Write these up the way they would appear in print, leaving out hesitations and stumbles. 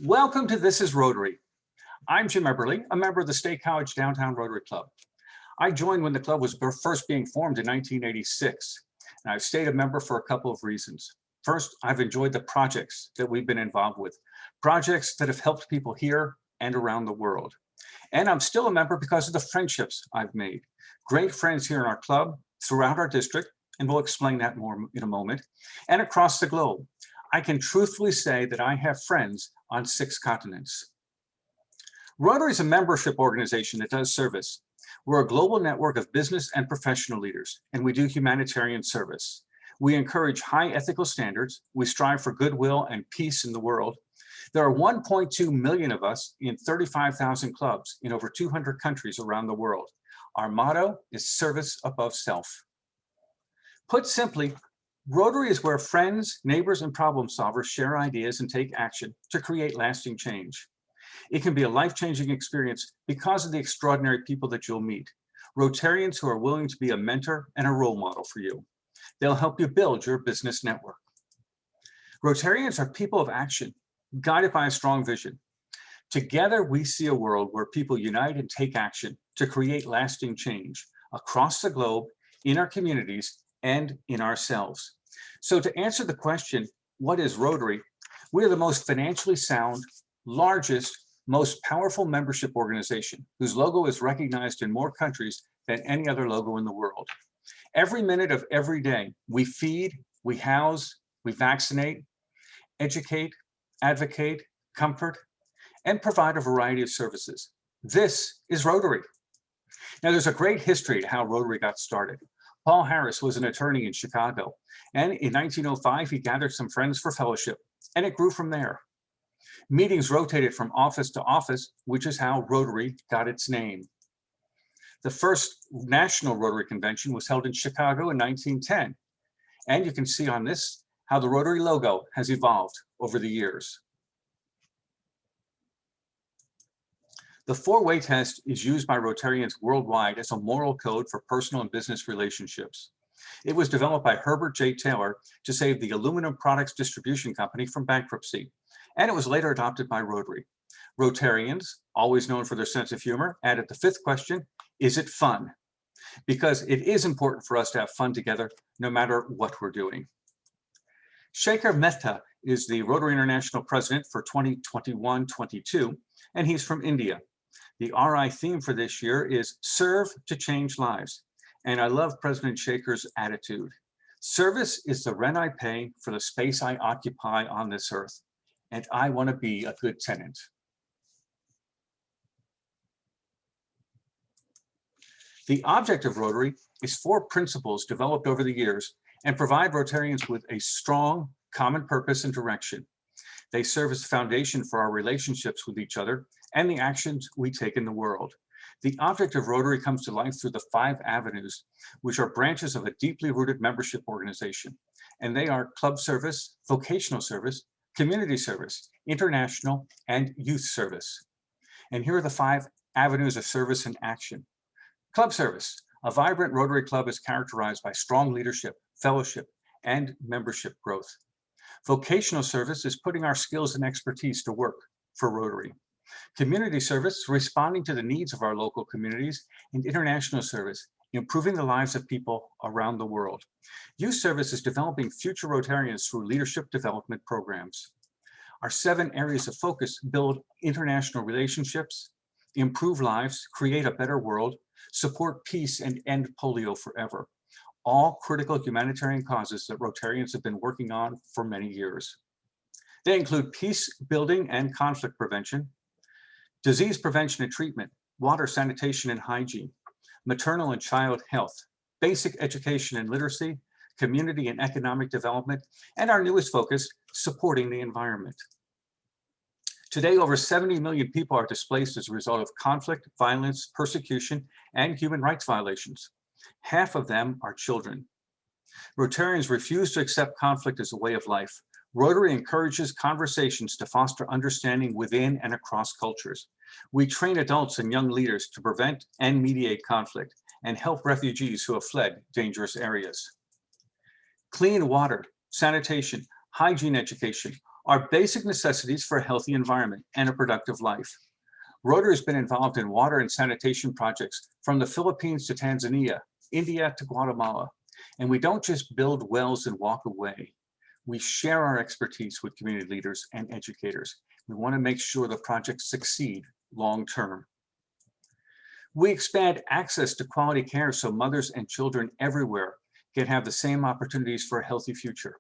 Welcome to This is Rotary. I'm Jim Eberly, a member of the State College Downtown Rotary Club. I joined when the club was first being formed in 1986, and I've stayed a member for a couple of reasons. First, I've enjoyed the projects that we've been involved with, projects that have helped people here and around the world. And I'm still a member because of the friendships I've made. Great friends here in our club, throughout our district, and we'll explain that more in a moment, and across the globe. I can truthfully say that I have friends on 6 continents. Rotary is a membership organization that does service. We're a global network of business and professional leaders, and we do humanitarian service. We encourage high ethical standards. We strive for goodwill and peace in the world. There are 1.2 million of us in 35,000 clubs in over 200 countries around the world. Our motto is service above self. Put simply, Rotary is where friends, neighbors, and problem solvers share ideas and take action to create lasting change. It can be a life-changing experience because of the extraordinary people that you'll meet. Rotarians who are willing to be a mentor and a role model for you. They'll help you build your business network. Rotarians are people of action, guided by a strong vision. Together, we see a world where people unite and take action to create lasting change across the globe, in our communities, and in ourselves. So to answer the question, what is Rotary? We are the most financially sound, largest, most powerful membership organization whose logo is recognized in more countries than any other logo in the world. Every minute of every day, we feed, we house, we vaccinate, educate, advocate, comfort, and provide a variety of services. This is Rotary. Now, there's a great history to how Rotary got started. Paul Harris was an attorney in Chicago, and in 1905, he gathered some friends for fellowship, and it grew from there. Meetings rotated from office to office, which is how Rotary got its name. The first National Rotary Convention was held in Chicago in 1910, and you can see on this how the Rotary logo has evolved over the years. The 4-way test is used by Rotarians worldwide as a moral code for personal and business relationships. It was developed by Herbert J. Taylor to save the Aluminum Products Distribution Company from bankruptcy, and it was later adopted by Rotary. Rotarians, always known for their sense of humor, added the 5th question, is it fun? Because it is important for us to have fun together, no matter what we're doing. Shekhar Mehta is the Rotary International President for 2021-22, and he's from India. The RI theme for this year is Serve to Change Lives. And I love President Shekhar's attitude. Service is the rent I pay for the space I occupy on this earth, and I want to be a good tenant. The object of Rotary is 4 principles developed over the years and provide Rotarians with a strong common purpose and direction. They serve as the foundation for our relationships with each other and the actions we take in the world. The object of Rotary comes to life through the 5 avenues, which are branches of a deeply rooted membership organization. And they are club service, vocational service, community service, international, and youth service. And here are the 5 avenues of service and action. Club service. A vibrant Rotary club is characterized by strong leadership, fellowship, and membership growth. Vocational service is putting our skills and expertise to work for Rotary. Community service, responding to the needs of our local communities, and international service, improving the lives of people around the world. Youth service is developing future Rotarians through leadership development programs. Our 7 areas of focus build international relationships, improve lives, create a better world, support peace, and end polio forever. All critical humanitarian causes that Rotarians have been working on for many years. They include peace building and conflict prevention, disease prevention and treatment, water, sanitation, and hygiene, maternal and child health, basic education and literacy, community and economic development, and our newest focus, supporting the environment. Today, over 70 million people are displaced as a result of conflict, violence, persecution, and human rights violations. Half of them are children. Rotarians refuse to accept conflict as a way of life. Rotary encourages conversations to foster understanding within and across cultures. We train adults and young leaders to prevent and mediate conflict and help refugees who have fled dangerous areas. Clean water, sanitation, hygiene education are basic necessities for a healthy environment and a productive life. Rotary has been involved in water and sanitation projects from the Philippines to Tanzania, India to Guatemala. And we don't just build wells and walk away. We share our expertise with community leaders and educators. We want to make sure the projects succeed long-term. We expand access to quality care so mothers and children everywhere can have the same opportunities for a healthy future.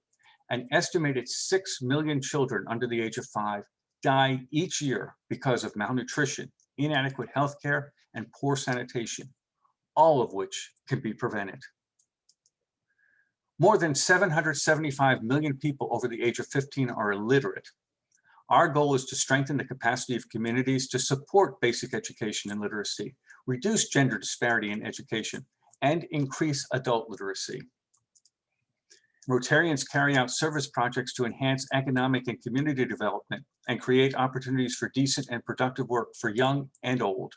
An estimated 6 million children under the age of 5 die each year because of malnutrition, inadequate health care, and poor sanitation, all of which can be prevented. More than 775 million people over the age of 15 are illiterate. Our goal is to strengthen the capacity of communities to support basic education and literacy, reduce gender disparity in education, and increase adult literacy. Rotarians carry out service projects to enhance economic and community development and create opportunities for decent and productive work for young and old.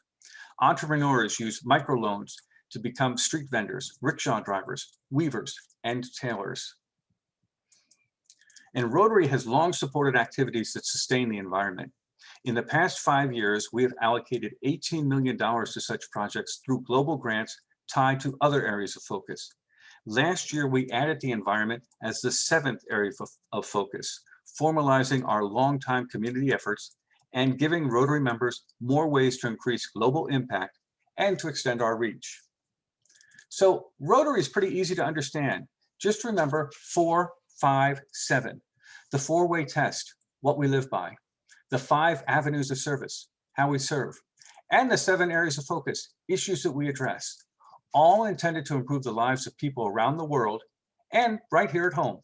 Entrepreneurs use microloans to become street vendors, rickshaw drivers, weavers, and tailors. And Rotary has long supported activities that sustain the environment. In the past 5 years, we have allocated $18 million to such projects through global grants tied to other areas of focus. Last year, we added the environment as the 7th area of focus, formalizing our longtime community efforts and giving Rotary members more ways to increase global impact and to extend our reach. So Rotary is pretty easy to understand. Just remember 4, 5, 7, the 4-way test, what we live by, the 5 avenues of service, how we serve, and the 7 areas of focus, issues that we address, all intended to improve the lives of people around the world and right here at home.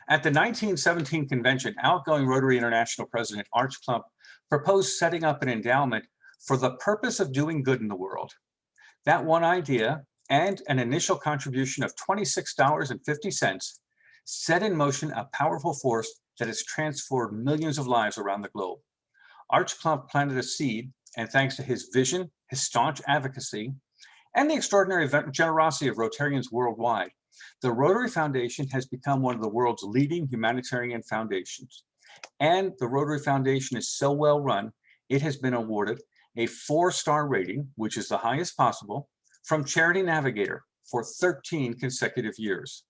At the 1917 convention, outgoing Rotary International President Arch Klump proposed setting up an endowment for the purpose of doing good in the world. That one idea and an initial contribution of $26.50 set in motion a powerful force that has transformed millions of lives around the globe. Arch Klump planted a seed, and thanks to his vision, his staunch advocacy, and the extraordinary generosity of Rotarians worldwide, the Rotary Foundation has become one of the world's leading humanitarian foundations. And the Rotary Foundation is so well run, it has been awarded a 4-star rating, which is the highest possible, from Charity Navigator for 13 consecutive years.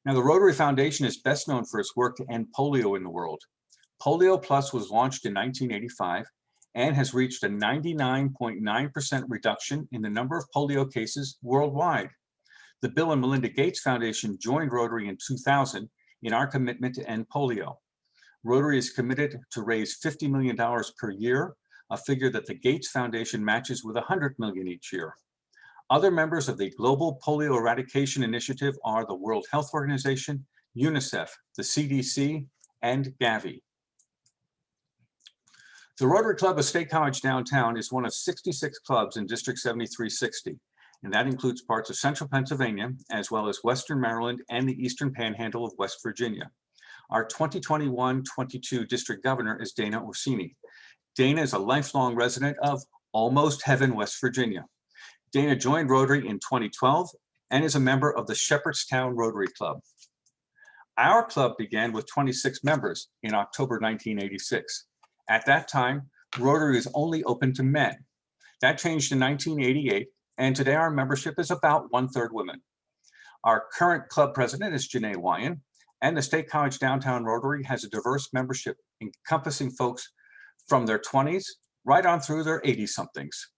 Now, the Rotary Foundation is best known for its work to end polio in the world. Polio Plus was launched in 1985 and has reached a 99.9% reduction in the number of polio cases worldwide. The Bill and Melinda Gates Foundation joined Rotary in 2000 in our commitment to end polio. Rotary is committed to raise $50 million per year, a figure that the Gates Foundation matches with $100 million each year. Other members of the Global Polio Eradication Initiative are the World Health Organization, UNICEF, the CDC, and Gavi. The Rotary Club of State College Downtown is one of 66 clubs in District 7360, and that includes parts of Central Pennsylvania, as well as Western Maryland and the Eastern Panhandle of West Virginia. Our 2021-22 District Governor is Dana Orsini. Dana is a lifelong resident of almost heaven, West Virginia. Dana joined Rotary in 2012 and is a member of the Shepherdstown Rotary Club. Our club began with 26 members in October 1986. At that time, Rotary was only open to men. That changed in 1988, and today our membership is about 1/3 women. Our current club president is Janae Wyan, and the State College Downtown Rotary has a diverse membership encompassing folks from their 20s right on through their 80-somethings.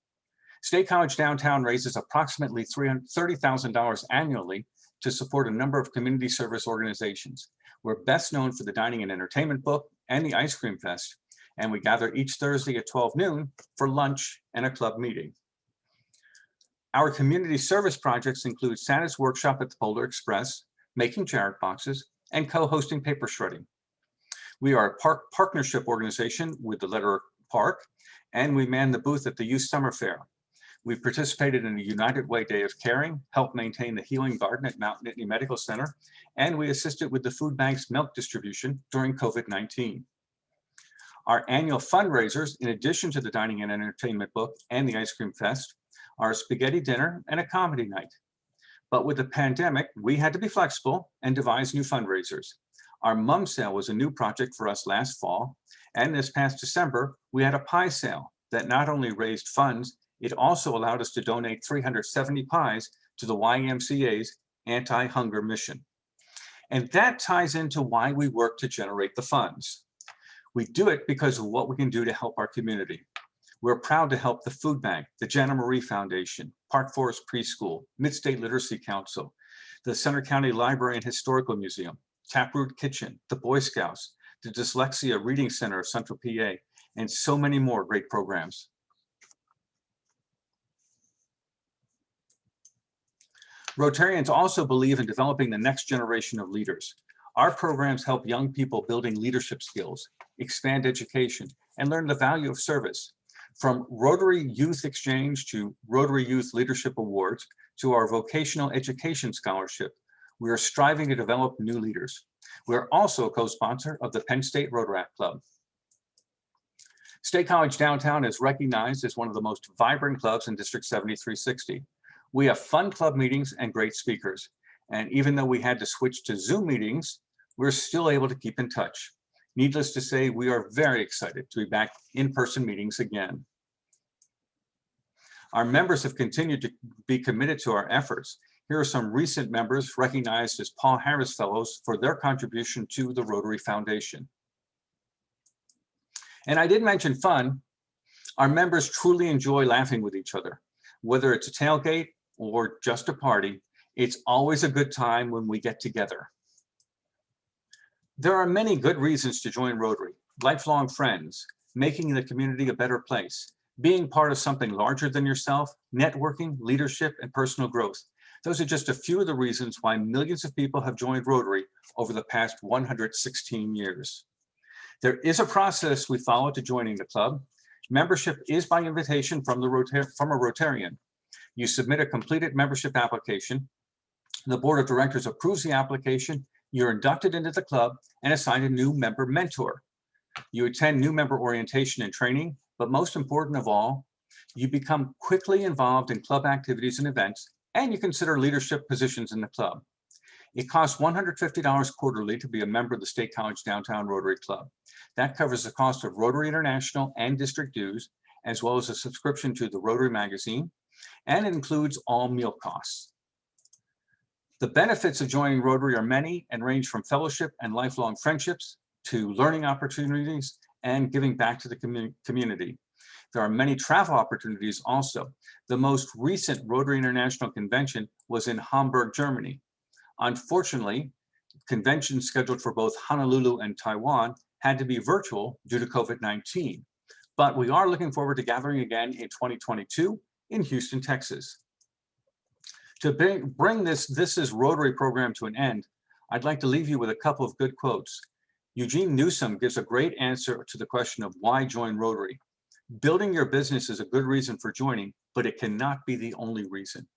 State College Downtown raises approximately $330,000 annually to support a number of community service organizations. We're best known for the Dining and Entertainment Book and the Ice Cream Fest, and we gather each Thursday at 12 noon for lunch and a club meeting. Our community service projects include Santa's Workshop at the Polar Express, making Jarrett boxes, and co-hosting paper shredding. We are a partnership organization with the letter Park, and we man the booth at the Youth Summer Fair. We've participated in the United Way Day of Caring, helped maintain the Healing Garden at Mount Nittany Medical Center, and we assisted with the food bank's milk distribution during COVID-19. Our annual fundraisers, in addition to the Dining and Entertainment Book and the Ice Cream Fest, are a spaghetti dinner and a comedy night. But with the pandemic, we had to be flexible and devise new fundraisers. Our mum sale was a new project for us last fall, and this past December, we had a pie sale that not only raised funds, it also allowed us to donate 370 pies to the YMCA's anti-hunger mission. And that ties into why we work to generate the funds. We do it because of what we can do to help our community. We're proud to help the Food Bank, the Jana Marie Foundation, Park Forest Preschool, Mid-State Literacy Council, the Center County Library and Historical Museum, Taproot Kitchen, the Boy Scouts, the Dyslexia Reading Center of Central PA, and so many more great programs. Rotarians also believe in developing the next generation of leaders. Our programs help young people building leadership skills, expand education, and learn the value of service. From Rotary Youth Exchange to Rotary Youth Leadership Awards to our Vocational Education Scholarship, we are striving to develop new leaders. We are also a co-sponsor of the Penn State Rotaract Club. State College Downtown is recognized as one of the most vibrant clubs in District 7360. We have fun club meetings and great speakers. And even though we had to switch to Zoom meetings, we're still able to keep in touch. Needless to say, we are very excited to be back in-person meetings again. Our members have continued to be committed to our efforts. Here are some recent members recognized as Paul Harris Fellows for their contribution to the Rotary Foundation. And I did mention fun. Our members truly enjoy laughing with each other. Whether it's a tailgate or just a party, it's always a good time when we get together. There are many good reasons to join Rotary: lifelong friends, making the community a better place, being part of something larger than yourself, networking, leadership, and personal growth. Those are just a few of the reasons why millions of people have joined Rotary over the past 116 years. There is a process we follow to joining the club. Membership is by invitation from a Rotarian. You submit a completed membership application. The board of directors approves the application. You're inducted into the club and assigned a new member mentor. You attend new member orientation and training, but most important of all, you become quickly involved in club activities and events, and you consider leadership positions in the club. It costs $150 quarterly to be a member of the State College Downtown Rotary Club. That covers the cost of Rotary International and district dues, as well as a subscription to the Rotary magazine, and it includes all meal costs. The benefits of joining Rotary are many and range from fellowship and lifelong friendships to learning opportunities and giving back to the community. There are many travel opportunities also. The most recent Rotary International Convention was in Hamburg, Germany. Unfortunately, conventions scheduled for both Honolulu and Taiwan had to be virtual due to COVID-19. But we are looking forward to gathering again in 2022 in Houston, Texas. To bring this is Rotary program to an end, I'd like to leave you with a couple of good quotes. Eugene Newsom gives a great answer to the question of why join Rotary. Building your business is a good reason for joining, but it cannot be the only reason.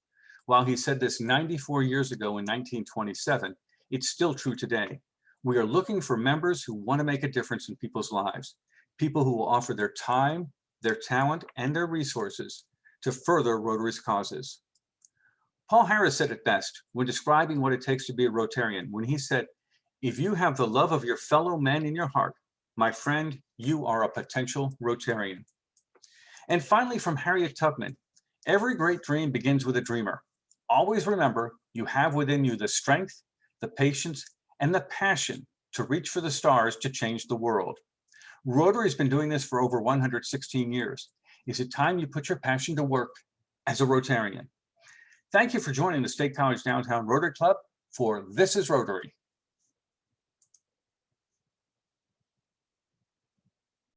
While he said this 94 years ago in 1927, it's still true today. We are looking for members who want to make a difference in people's lives, people who will offer their time, their talent, and their resources to further Rotary's causes. Paul Harris said it best when describing what it takes to be a Rotarian, when he said, "If you have the love of your fellow men in your heart, my friend, you are a potential Rotarian." And finally, from Harriet Tubman, every great dream begins with a dreamer. Always remember, you have within you the strength, the patience, and the passion to reach for the stars to change the world. Rotary's been doing this for over 116 years. Is it time you put your passion to work as a Rotarian? Thank you for joining the State College Downtown Rotary Club for This is Rotary.